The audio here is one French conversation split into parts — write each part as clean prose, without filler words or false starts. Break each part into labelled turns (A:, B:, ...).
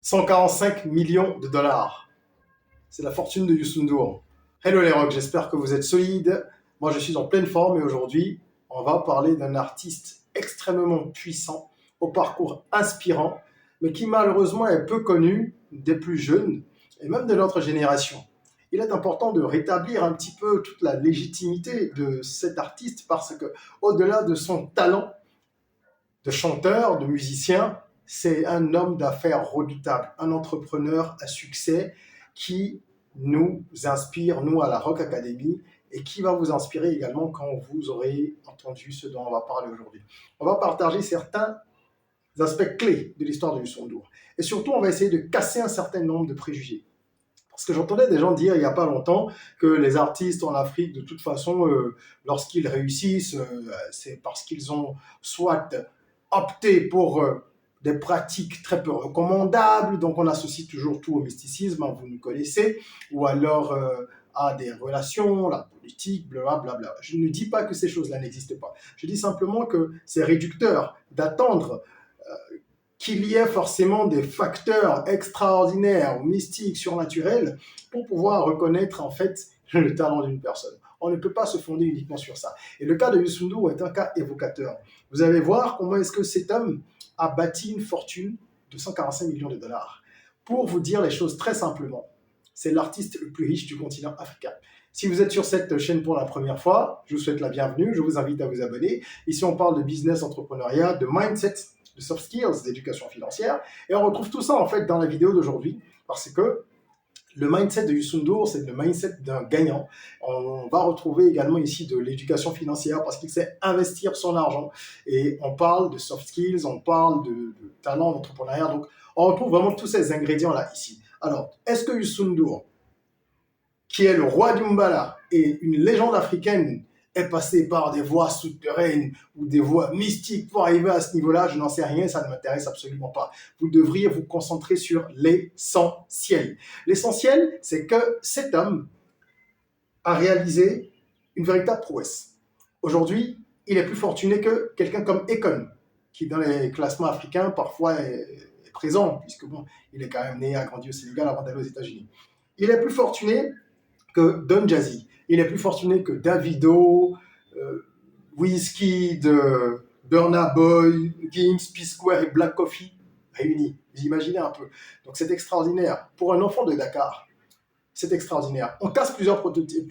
A: 145 millions de dollars. C'est la fortune de Youssou N'Dour. Hello les rocks, j'espère que vous êtes solides. Moi je suis en pleine forme et aujourd'hui on va parler d'un artiste extrêmement puissant, au parcours inspirant, mais qui malheureusement est peu connu des plus jeunes et même de notre génération. Il est important de rétablir un petit peu toute la légitimité de cet artiste parce que au-delà de son talent de chanteur, de musicien, c'est un homme d'affaires redoutable, un entrepreneur à succès qui nous inspire, nous, à la Rock Academy, et qui va vous inspirer également quand vous aurez entendu ce dont on va parler aujourd'hui. On va partager certains aspects clés de l'histoire de Youssou N'Dour. Et surtout, on va essayer de casser un certain nombre de préjugés. Parce que j'entendais des gens dire il n'y a pas longtemps que les artistes en Afrique, de toute façon, lorsqu'ils réussissent, c'est parce qu'ils ont soit opté pour des pratiques très peu recommandables, donc on associe toujours tout au mysticisme, hein, vous nous connaissez, ou alors à des relations, la politique, blablabla. Je ne dis pas que ces choses-là n'existent pas. Je dis simplement que c'est réducteur d'attendre qu'il y ait forcément des facteurs extraordinaires, mystiques, surnaturels, pour pouvoir reconnaître en fait le talent d'une personne. On ne peut pas se fonder uniquement sur ça. Et le cas de Youssou N'Dour est un cas évocateur. Vous allez voir comment est-ce que cet homme a bâti une fortune de 145 millions de dollars. Pour vous dire les choses très simplement, c'est l'artiste le plus riche du continent africain. Si vous êtes sur cette chaîne pour la première fois, je vous souhaite la bienvenue, je vous invite à vous abonner. Ici, on parle de business, entrepreneuriat, de mindset, de soft skills, d'éducation financière. Et on retrouve tout ça, en fait, dans la vidéo d'aujourd'hui, parce que le mindset de Youssou N'Dour, c'est le mindset d'un gagnant. On va retrouver également ici de l'éducation financière parce qu'il sait investir son argent. Et on parle de soft skills, on parle de talent d'entrepreneuriat. Donc, on retrouve vraiment tous ces ingrédients-là ici. Alors, est-ce que Youssou N'Dour, qui est le roi du Mbala et une légende africaine, est passé par des voies souterraines ou des voies mystiques pour arriver à ce niveau-là? Je n'en sais rien, ça ne m'intéresse absolument pas. Vous devriez vous concentrer sur l'essentiel. L'essentiel, c'est que cet homme a réalisé une véritable prouesse. Aujourd'hui, il est plus fortuné que quelqu'un comme Akon, qui dans les classements africains parfois est présent, puisque bon, il est quand même né, a grandi au Sénégal avant d'aller aux États-Unis. Il est plus fortuné que Don Jazzy. Il est plus fortuné que Davido, Wizkid, Burna Boy, Gims, P-Square et Black Coffee réunis. Vous imaginez un peu. Donc c'est extraordinaire. Pour un enfant de Dakar, c'est extraordinaire. On casse plusieurs prototypes,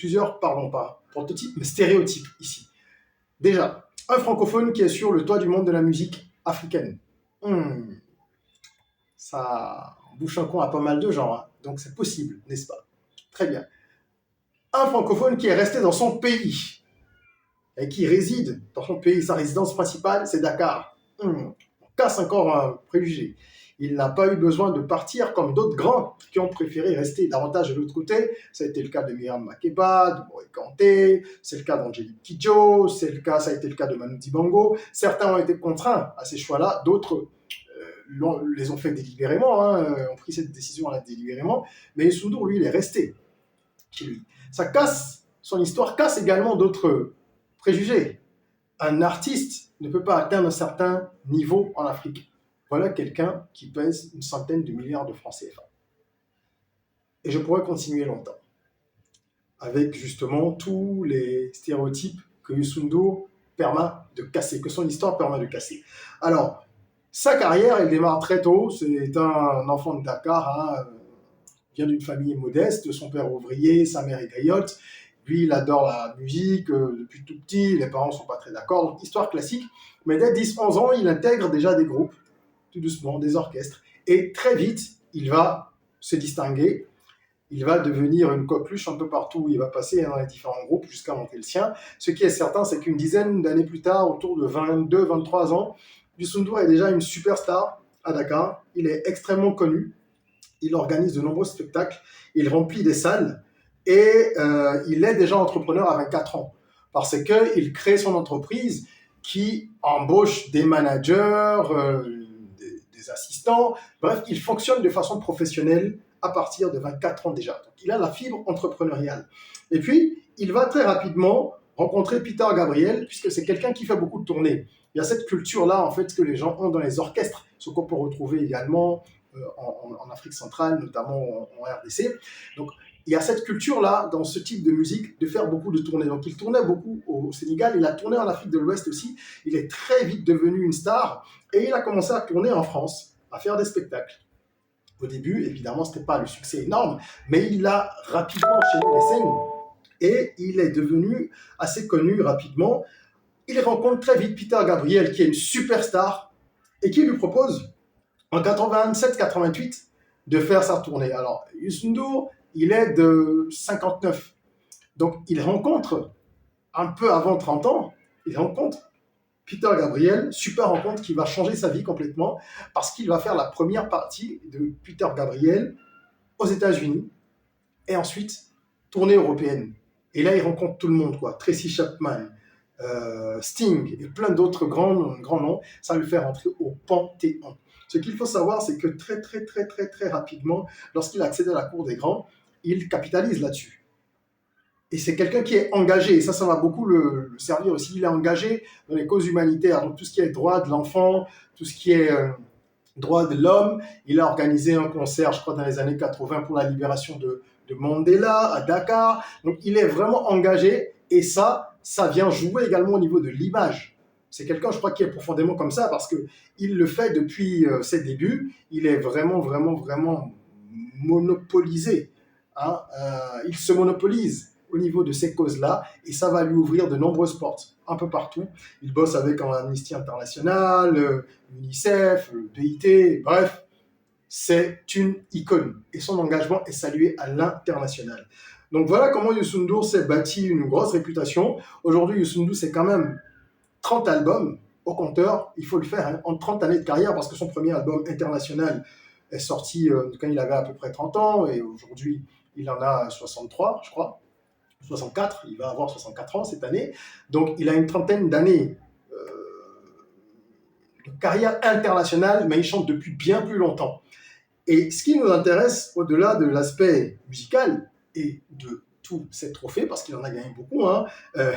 A: mais stéréotypes ici. Déjà, un francophone qui est sur le toit du monde de la musique africaine. Ça bouche un con à pas mal de gens, hein. Donc c'est possible, n'est-ce pas? Très bien. Un francophone qui est resté dans son pays et qui réside dans son pays, sa résidence principale, c'est Dakar. On casse encore un préjugé. Il n'a pas eu besoin de partir comme d'autres grands qui ont préféré rester davantage de l'autre côté. Ça a été le cas de Myriam Makeba, de Moïse Kanté, c'est le cas d'Angélique Kidjo, ça a été le cas de Manu Dibango. Certains ont été contraints à ces choix-là, d'autres les ont fait délibérément, ont pris cette décision-là délibérément. Mais Youssou N'Dour, lui, il est resté chez lui. Son histoire casse également d'autres préjugés. Un artiste ne peut pas atteindre un certain niveau en Afrique. Voilà quelqu'un qui pèse une centaine de milliards de francs CFA. Et je pourrais continuer longtemps avec justement tous les stéréotypes que Youssou N'Dour permet de casser, que son histoire permet de casser. Alors, sa carrière, elle démarre très tôt. C'est un enfant de Dakar, vient d'une famille modeste, son père ouvrier, sa mère est griotte. Lui, il adore la musique depuis tout petit, les parents ne sont pas très d'accord, donc histoire classique. Mais dès 10-11 ans, il intègre déjà des groupes, tout doucement, des orchestres. Et très vite, il va se distinguer. Il va devenir une coqueluche un peu partout où il va passer dans les différents groupes jusqu'à monter le sien. Ce qui est certain, c'est qu'une dizaine d'années plus tard, autour de 22-23 ans, Youssou N'Dour est déjà une superstar à Dakar. Il est extrêmement connu. Il organise de nombreux spectacles. Il remplit des salles. Et il est déjà entrepreneur à 24 ans. Parce qu'il crée son entreprise qui embauche des managers, des assistants. Bref, il fonctionne de façon professionnelle à partir de 24 ans déjà. Donc, il a la fibre entrepreneuriale. Et puis, il va très rapidement rencontrer Peter Gabriel, puisque c'est quelqu'un qui fait beaucoup de tournées. Il y a cette culture-là, en fait, que les gens ont dans les orchestres, ce qu'on peut retrouver également en Afrique centrale, notamment en RDC. Donc, il y a cette culture-là, dans ce type de musique, de faire beaucoup de tournées. Donc, il tournait beaucoup au Sénégal, il a tourné en Afrique de l'Ouest aussi. Il est très vite devenu une star et il a commencé à tourner en France, à faire des spectacles. Au début, évidemment, ce n'était pas le succès énorme, mais il a rapidement enchaîné les scènes et il est devenu assez connu rapidement. Il rencontre très vite Peter Gabriel, qui est une superstar, et qui lui propose, en 87-88, de faire sa tournée. Alors, Youssou N'Dour, il est de 59. Donc, il rencontre, un peu avant 30 ans, il rencontre Peter Gabriel, super rencontre qui va changer sa vie complètement, parce qu'il va faire la première partie de Peter Gabriel aux États-Unis, et ensuite, tournée européenne. Et là, il rencontre tout le monde, quoi. Tracy Chapman, Sting et plein d'autres grands noms. Ça lui fait rentrer au Panthéon. Ce qu'il faut savoir, c'est que très rapidement, lorsqu'il accède à la cour des grands, il capitalise là-dessus. Et c'est quelqu'un qui est engagé, et ça va beaucoup le servir aussi. Il est engagé dans les causes humanitaires, donc tout ce qui est droit de l'enfant, tout ce qui est droit de l'homme. Il a organisé un concert, je crois, dans les années 80 pour la libération de Mandela à Dakar. Donc, il est vraiment engagé, et ça vient jouer également au niveau de l'image. C'est quelqu'un, je crois, qui est profondément comme ça, parce qu'il le fait depuis ses débuts. Il est vraiment monopolisé. Hein. Il se monopolise au niveau de ces causes-là, et ça va lui ouvrir de nombreuses portes, un peu partout. Il bosse avec Amnesty International, l'UNICEF, le PIT, bref, c'est une icône, et son engagement est salué à l'international. Donc voilà comment Youssou N'Dour s'est bâti une grosse réputation. Aujourd'hui, Youssou N'Dour, c'est quand même 30 albums au compteur, il faut le faire hein, en 30 années de carrière, parce que son premier album international est sorti quand il avait à peu près 30 ans, et aujourd'hui, il en a 63, je crois. 64, il va avoir 64 ans cette année. Donc, il a une trentaine d'années de carrière internationale, mais il chante depuis bien plus longtemps. Et ce qui nous intéresse, au-delà de l'aspect musical et de tous ces trophées, parce qu'il en a gagné beaucoup, hein,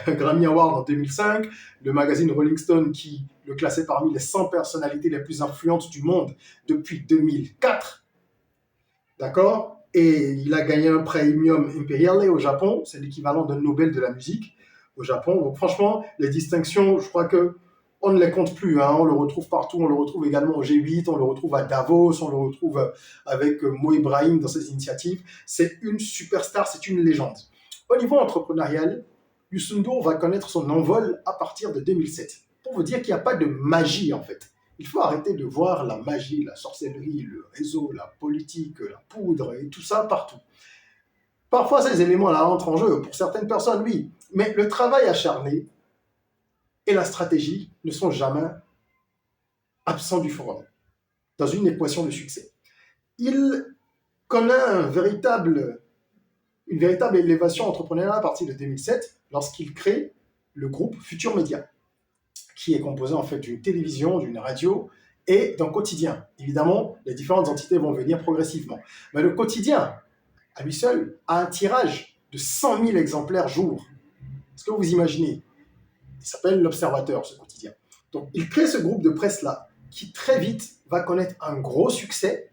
A: Grammy Award en 2005, le magazine Rolling Stone qui le classait parmi les 100 personnalités les plus influentes du monde depuis 2004, d'accord? Et il a gagné un Premium Imperiale au Japon, c'est l'équivalent d'un Nobel de la musique au Japon. Donc franchement, les distinctions, je crois que on ne les compte plus, hein. On le retrouve partout, on le retrouve également au G8, on le retrouve à Davos, on le retrouve avec Mo Ibrahim dans ses initiatives. C'est une superstar, c'est une légende. Au niveau entrepreneurial, Youssou N'Dour va connaître son envol à partir de 2007. Pour vous dire qu'il n'y a pas de magie en fait. Il faut arrêter de voir la magie, la sorcellerie, le réseau, la politique, la poudre et tout ça partout. Parfois, ces éléments-là entrent en jeu. Pour certaines personnes, oui. Mais le travail acharné et la stratégie ne sont jamais absents du forum dans une équation de succès. Il connaît une véritable élévation entrepreneuriale à partir de 2007 lorsqu'il crée le groupe Futur Média, qui est composé en fait d'une télévision, d'une radio et d'un quotidien. Évidemment, les différentes entités vont venir progressivement. Mais le quotidien, à lui seul, a un tirage de 100 000 exemplaires jour. Est-ce que vous imaginez? Il s'appelle l'Observateur, ce quotidien. Donc, il crée ce groupe de presse-là, qui très vite va connaître un gros succès,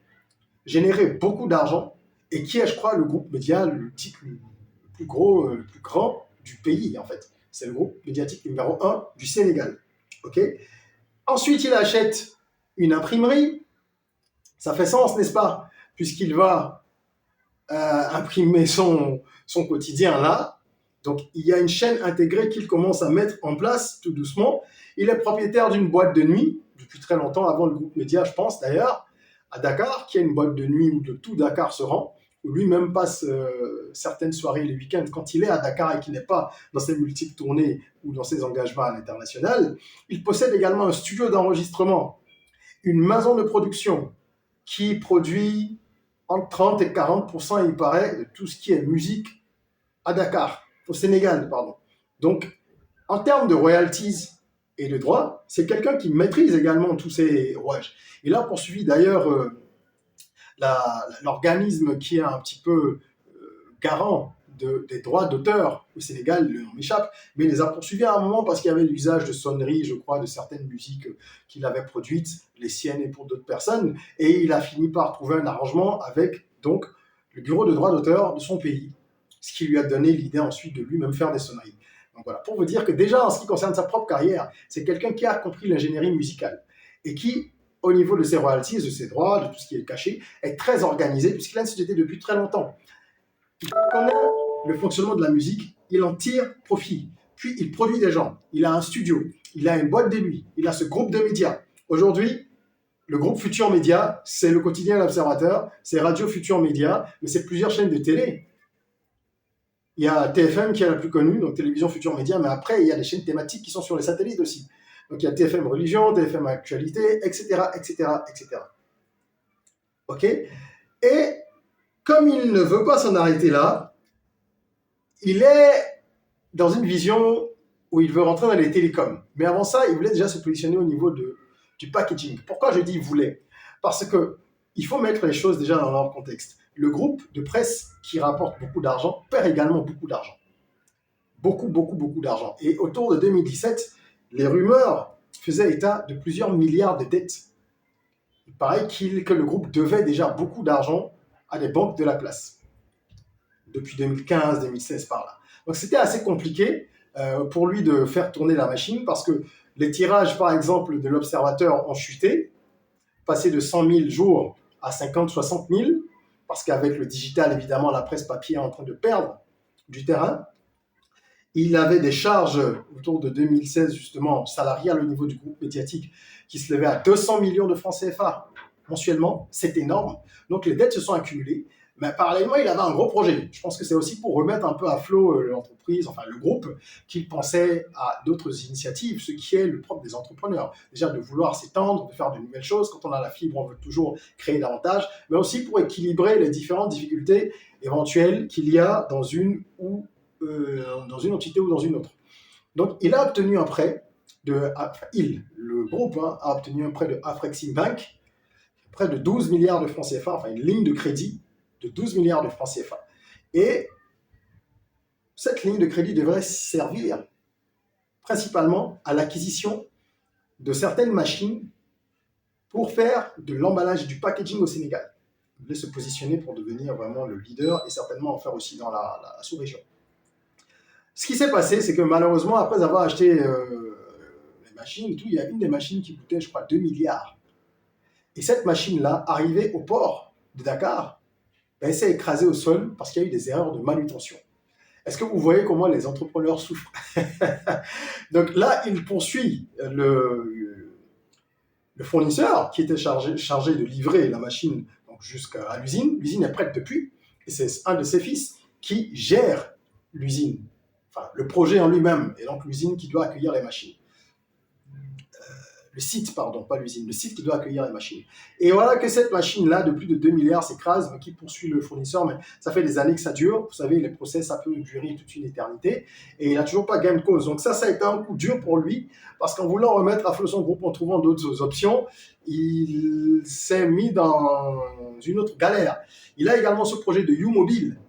A: générer beaucoup d'argent, et qui est, je crois, le groupe média le plus gros, le plus grand du pays, en fait. C'est le groupe médiatique numéro 1 du Sénégal. Okay. Ensuite, il achète une imprimerie. Ça fait sens, n'est-ce pas? Puisqu'il va imprimer son quotidien là. Donc, il y a une chaîne intégrée qu'il commence à mettre en place tout doucement. Il est propriétaire d'une boîte de nuit, depuis très longtemps, avant le groupe média, je pense d'ailleurs, à Dakar, qui est une boîte de nuit où tout Dakar se rend, où lui-même passe certaines soirées les week-ends quand il est à Dakar et qu'il n'est pas dans ses multiples tournées ou dans ses engagements à l'international. Il possède également un studio d'enregistrement, une maison de production qui produit entre 30 et 40%, il paraît, de tout ce qui est musique à Dakar, au Sénégal, pardon. Donc, en termes de royalties et de droits, c'est quelqu'un qui maîtrise également tous ces rouages. Il a poursuivi d'ailleurs l'organisme qui est un petit peu garant des droits d'auteur au Sénégal, le nom m'échappe, mais il les a poursuivis à un moment parce qu'il y avait l'usage de sonneries, je crois, de certaines musiques qu'il avait produites, les siennes et pour d'autres personnes, et il a fini par trouver un arrangement avec donc le bureau de droits d'auteur de son pays, ce qui lui a donné l'idée ensuite de lui-même faire des sonneries. Donc voilà, pour vous dire que déjà en ce qui concerne sa propre carrière, c'est quelqu'un qui a compris l'ingénierie musicale et qui, au niveau de ses royalties, de ses droits, de tout ce qui est caché, est très organisé puisqu'il a une société depuis très longtemps. Il connaît le fonctionnement de la musique, il en tire profit. Puis il produit des gens, il a un studio, il a une boîte de nuit, il a ce groupe de médias. Aujourd'hui, le groupe Futur Média, c'est le quotidien L'Observateur, c'est Radio Futur Média, mais c'est plusieurs chaînes de télé. Il y a TFM qui est la plus connue, donc Télévision Futur Média, mais après, il y a des chaînes thématiques qui sont sur les satellites aussi. Donc il y a TFM Religion, TFM Actualité, etc., etc., etc. OK ? Et comme il ne veut pas s'en arrêter là, il est dans une vision où il veut rentrer dans les télécoms. Mais avant ça, il voulait déjà se positionner au niveau du packaging. Pourquoi je dis il voulait ? Parce qu'il faut mettre les choses déjà dans leur contexte. Le groupe de presse qui rapporte beaucoup d'argent perd également beaucoup d'argent. Beaucoup d'argent. Et autour de 2017, les rumeurs faisaient état de plusieurs milliards de dettes. Il paraît que le groupe devait déjà beaucoup d'argent à des banques de la place. Depuis 2015, 2016 par là. Donc c'était assez compliqué pour lui de faire tourner la machine parce que les tirages, par exemple, de l'Observateur ont chuté, passé de 100 000 jours à 50, 60 000, parce qu'avec le digital, évidemment, la presse papier est en train de perdre du terrain. Il avait des charges autour de 2016, justement, salariales au niveau du groupe médiatique, qui se levaient à 200 millions de francs CFA mensuellement. C'est énorme. Donc les dettes se sont accumulées. Mais parallèlement, il avait un gros projet. Je pense que c'est aussi pour remettre un peu à flot l'entreprise, enfin le groupe, qu'il pensait à d'autres initiatives, ce qui est le propre des entrepreneurs. Déjà de vouloir s'étendre, de faire de nouvelles choses. Quand on a la fibre, on veut toujours créer davantage, mais aussi pour équilibrer les différentes difficultés éventuelles qu'il y a dans une entité ou dans une autre. Donc, il a obtenu un prêt le groupe a obtenu un prêt de Afreximbank, près de 12 milliards de francs CFA, enfin une ligne de crédit de 12 milliards de francs CFA. Et cette ligne de crédit devrait servir principalement à l'acquisition de certaines machines pour faire de l'emballage et du packaging au Sénégal. Il voulait se positionner pour devenir vraiment le leader et certainement en faire aussi dans la sous-région. Ce qui s'est passé, c'est que malheureusement, après avoir acheté les machines, il y a une des machines qui coûtait, je crois, 2 milliards. Et cette machine-là, arrivée au port de Dakar, elle s'est écrasée au sol parce qu'il y a eu des erreurs de manutention. Est-ce que vous voyez comment les entrepreneurs souffrent? Donc là, il poursuit le fournisseur qui était chargé de livrer la machine jusqu'à l'usine. L'usine est prête depuis, et c'est un de ses fils qui gère l'usine. Enfin, le projet en lui-même, et donc l'usine qui doit accueillir les machines. Le site, pardon, pas l'usine, le site qui doit accueillir les machines. Et voilà que cette machine-là, de plus de 2 milliards, s'écrase, qui poursuit le fournisseur, mais ça fait des années que ça dure. Vous savez, les procès, ça peut durer toute une éternité, et il n'a toujours pas gain de cause. Donc ça a été un coup dur pour lui, parce qu'en voulant remettre à flot son groupe en trouvant d'autres options, il s'est mis dans une autre galère. Il a également ce projet de U-Mobile,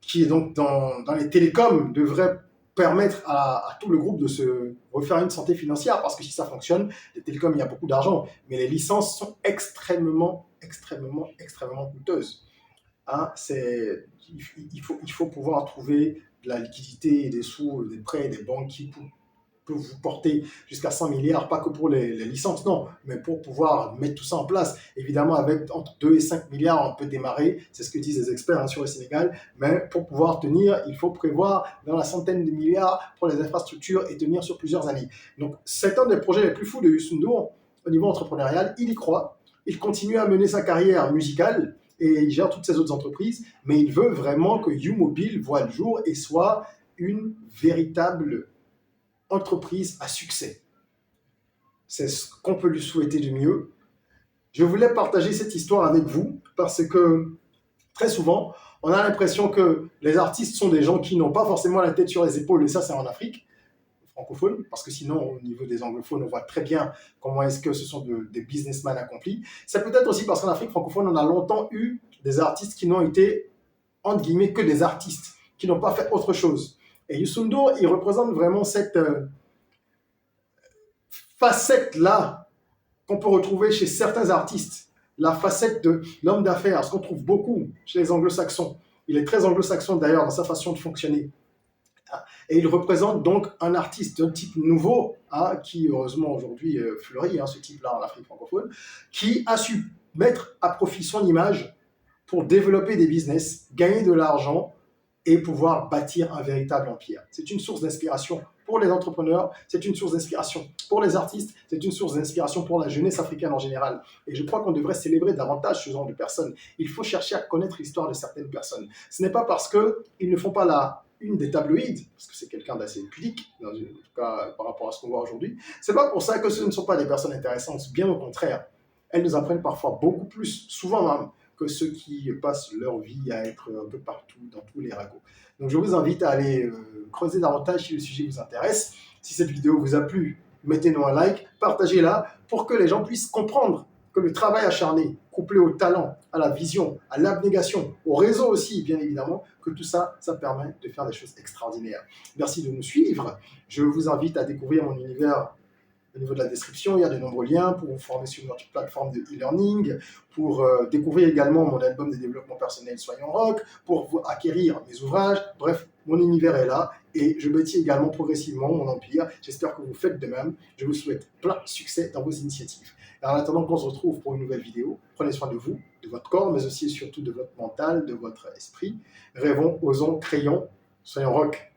A: qui est donc dans les télécoms, devrait permettre à tout le groupe de se refaire une santé financière, parce que si ça fonctionne, les télécoms, il y a beaucoup d'argent, mais les licences sont extrêmement coûteuses. Hein, il faut pouvoir trouver de la liquidité et des sous, des prêts, des banques qui peuvent vous porter jusqu'à 100 milliards, pas que pour les licences, non, mais pour pouvoir mettre tout ça en place. Évidemment, avec entre 2 et 5 milliards, on peut démarrer, c'est ce que disent les experts sur le Sénégal, mais pour pouvoir tenir, il faut prévoir dans la centaine de milliards pour les infrastructures et tenir sur plusieurs années. Donc, c'est un des projets les plus fous de Youssou N'Dour au niveau entrepreneurial. Il y croit, il continue à mener sa carrière musicale et il gère toutes ses autres entreprises, mais il veut vraiment que U-Mobile voit le jour et soit une véritable entreprise à succès. C'est ce qu'on peut lui souhaiter de mieux. Je voulais partager cette histoire avec vous parce que très souvent, on a l'impression que les artistes sont des gens qui n'ont pas forcément la tête sur les épaules, et ça c'est en Afrique francophone, parce que sinon au niveau des anglophones, on voit très bien comment est-ce que ce sont des businessmen accomplis. C'est peut-être aussi parce qu'en Afrique francophone, on a longtemps eu des artistes qui n'ont été entre guillemets, que des artistes qui n'ont pas fait autre chose. Et Youssou N'Dour, il représente vraiment cette facette-là qu'on peut retrouver chez certains artistes. La facette de l'homme d'affaires, ce qu'on trouve beaucoup chez les anglo-saxons. Il est très anglo-saxon d'ailleurs dans sa façon de fonctionner. Et il représente donc un artiste d'un type nouveau, qui heureusement aujourd'hui fleurit, ce type-là en Afrique francophone, qui a su mettre à profit son image pour développer des business, gagner de l'argent et pouvoir bâtir un véritable empire. C'est une source d'inspiration pour les entrepreneurs, c'est une source d'inspiration pour les artistes, c'est une source d'inspiration pour la jeunesse africaine en général. Et je crois qu'on devrait célébrer davantage ce genre de personnes. Il faut chercher à connaître l'histoire de certaines personnes. Ce n'est pas parce qu'ils ne font pas la une des tabloïds, parce que c'est quelqu'un d'assez pudique, en tout cas par rapport à ce qu'on voit aujourd'hui, c'est pas pour ça que ce ne sont pas des personnes intéressantes, bien au contraire. Elles nous apprennent parfois beaucoup plus, souvent même, que ceux qui passent leur vie à être un peu partout, dans tous les ragots. Donc je vous invite à aller creuser davantage si le sujet vous intéresse. Si cette vidéo vous a plu, mettez-nous un like, partagez-la pour que les gens puissent comprendre que le travail acharné, couplé au talent, à la vision, à l'abnégation, au réseau aussi, bien évidemment, que tout ça, ça permet de faire des choses extraordinaires. Merci de nous suivre. Je vous invite à découvrir mon univers au niveau de la description. Il y a de nombreux liens pour vous former sur notre plateforme de e-learning, pour découvrir également mon album de développement personnel Soyons Rock, pour vous acquérir mes ouvrages. Bref, mon univers est là et je bâtis également progressivement mon empire. J'espère que vous faites de même. Je vous souhaite plein de succès dans vos initiatives. En attendant qu'on se retrouve pour une nouvelle vidéo, prenez soin de vous, de votre corps, mais aussi et surtout de votre mental, de votre esprit. Rêvons, osons, créons, soyons rock.